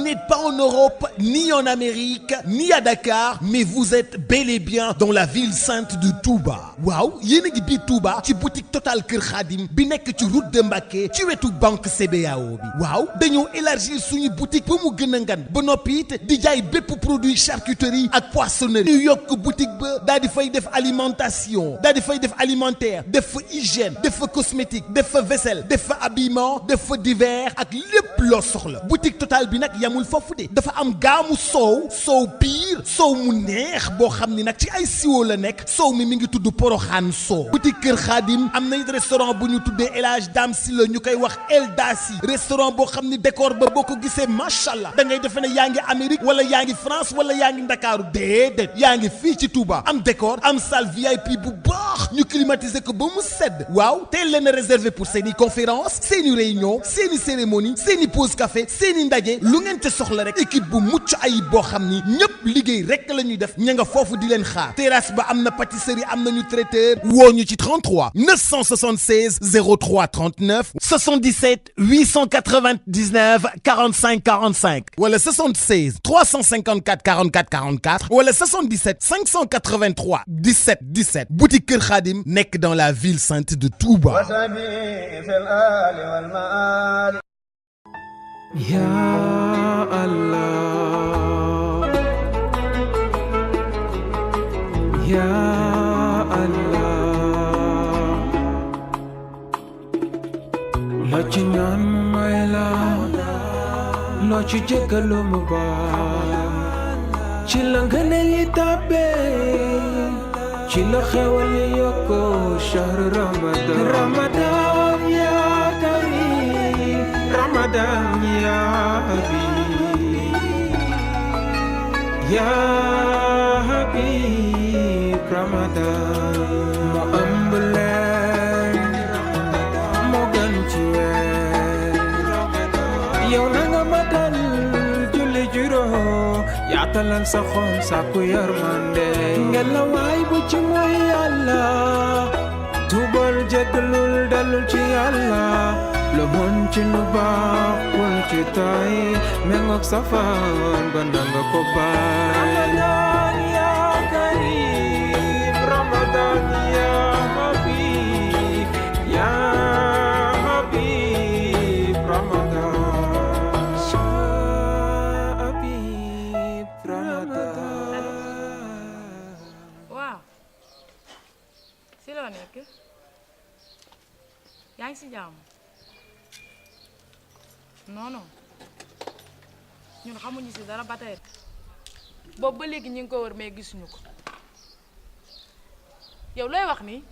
n'êtes pas en Europe, ni en Amérique, ni à Dakar, mais vous êtes bel et bien dans la ville sainte de Touba. waaw yéen a ngi biir Touba ci boutique Total Kër Khadim bi nekk ci route de Mbacké ci wetu banque CBAO bi waaw dañoo élargir suñu boutique ba mu gën a ngan ba noppi it di jaay bépp produit charcuterie ak poissonnerie ñu yokk boutique ba daal di fay def alimentation daal di fay def alimentaire def fa hygiène def fa cosmétique def fa vaisselle def fa habillement def fa divers ak lépp loo soxla boutique Total bi nag yamul foofu de dafa am gaamu soow piir soow mu neex boo xam ni nag ci ay siwo la nekk soow mi ngi tudd Poroxaan soow boutique Kër Khadim am nañ restaurant bu ñu tuddee El Hadj Dame si la ñu koy wax El Dasi restaurant boo xam ni décor ba boo ko gisee macha allah da ngay defe ne yaa ngi Amérique wala yaa ngi France wala yaa ngi Ndakaaru déedéet yaa ngi fii ci Touba am décor am salle VIP bu baax ñu climatiser ko ba mu sedd waaw teel leen a réservé pour seeni conférence seeni réunion seeni cérémonie seeni pause café seeni ndaje lu ngeen te soxla rek équipe bu mucc ayib boo xam ni ñëpp liggéey rek la ñuy def ña nga foofu di leen xaar terrasse ba am na pâtisserie am nañu traiteur woo ñu ci 33 976 03 39 77 899 45 45 wala 76 354 44 44 wala 77 583 17 17 boutique Kër Khadim nekk dans la ville sainte de Touba. Ya Allah Ya Allah loo ci ñaan mu may la loo ci jéggalu mu baal ci la ngëneel yi tàbbee ci la xewal yi yokku shahru Ramadan ya karim Ramadan ya habib ya habib Ramadan mo ëmb leen moo gën ci weer yow na nga matal julli juróom yaatalal sa xol sàkku yërmande ngela waay bu ci mooy Yàlla tuubal jéggalul dellu ci Yàlla lu mën ci lu baax bul ci tay mengook safaan ba nanga ko baay Ramadan ya karim Ramadan ya habib ya habib Ramadan ya habib Ramadan waaw si loo nekk yaa ngi si jàmm non ñun xamuñu si dara ba tey boobu ba léegi ñu ngi ko wër mais gisuñu ko yow looy wax nii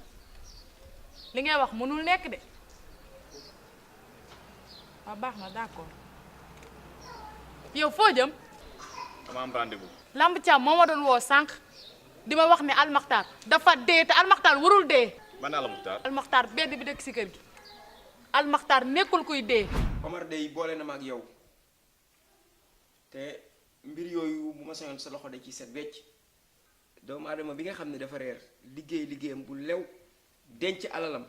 li ngay wax mënul nekk de waaw baax na d'accord yow foo jëm. dama am rendez-vous. Lamb Thiam moo ma doon woo sànq di ma wax ne Almakhtar dafa dee te Almakhtar warul dee. man Almakhtar. Almakhtar bedd bi dëkk si kër gi Almakhtar nekkul kuy dee. Omar day boole na ma ak yow te mbir yooyu bu ma sañoon sa loxo da ci set wecc doomu aadama bi nga xam ne dafa reer liggéeyam bu lew denc alalam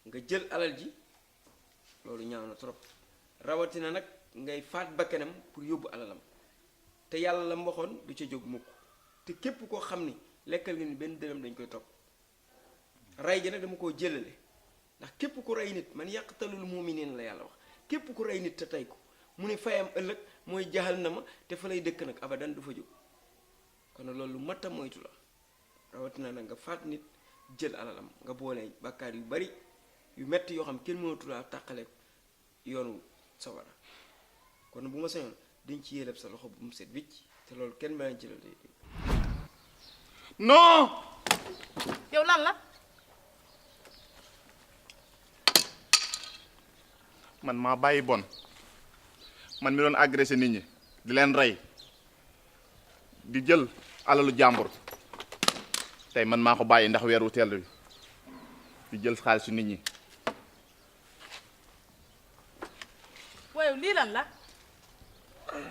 nga jël alal ji loolu ñaaw na trop rawatina nag ngay faat bakkanam pour yóbbu alalam te yàlla la mboxoon du ca jóg mukk te képp koo xam ni lekkal nga ni benn dërëm dañ koy topp rey gi nag dama koo jëlale ndax képp ku rey nit man yaqtalul mu'minin la yàlla wax képp ku rey nit te tey ko mu ne fayam ëllëg mooy jahannama te fa lay dëkk nag abadan du fa jóg kon loolu lu mat a moytu la rawatina nag nga faat nit jël alalam nga boole bàkkaar yu bari yu metti yoo xam kenn mënatu laa tàqale yoonu sawara kon bu ma sañoon dañ ci yéleb sa loxo bu mu set wicc te loolu kenn bañ ci la day non. yow lan la. man maa bàyyi bon man mi doon agressé nit ñi di leen rey di jël alalu jàmbur tey man maa ko bàyyi ndax weeru teel bi di jël xaalisu nit ñi. waaye lii lan la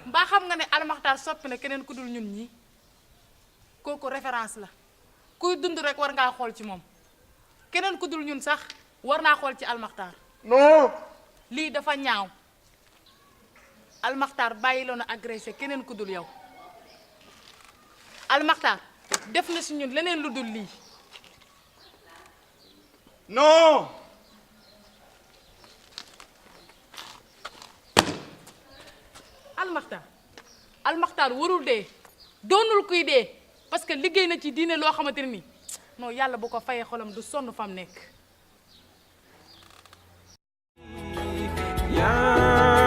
mbaa xam nga ne Almakhtar soppi na keneen ku dul ñun ñi kooku référence la kuy dund rek war ngaa xool ci moom keneen ku dul ñun sax war naa xool ci Almakhtar. non. lii dafa ñaaw Almakhtar bàyyiloon a agressé keneen ku dul yow Almakhtar def na si ñun leneen lu dul lii. non. Almakhtar warul dee doonul kuy dee parce que liggéey na ci diine loo xamante ne nii non yàlla bu ko fayee xolam du sonn fam nekk. yaa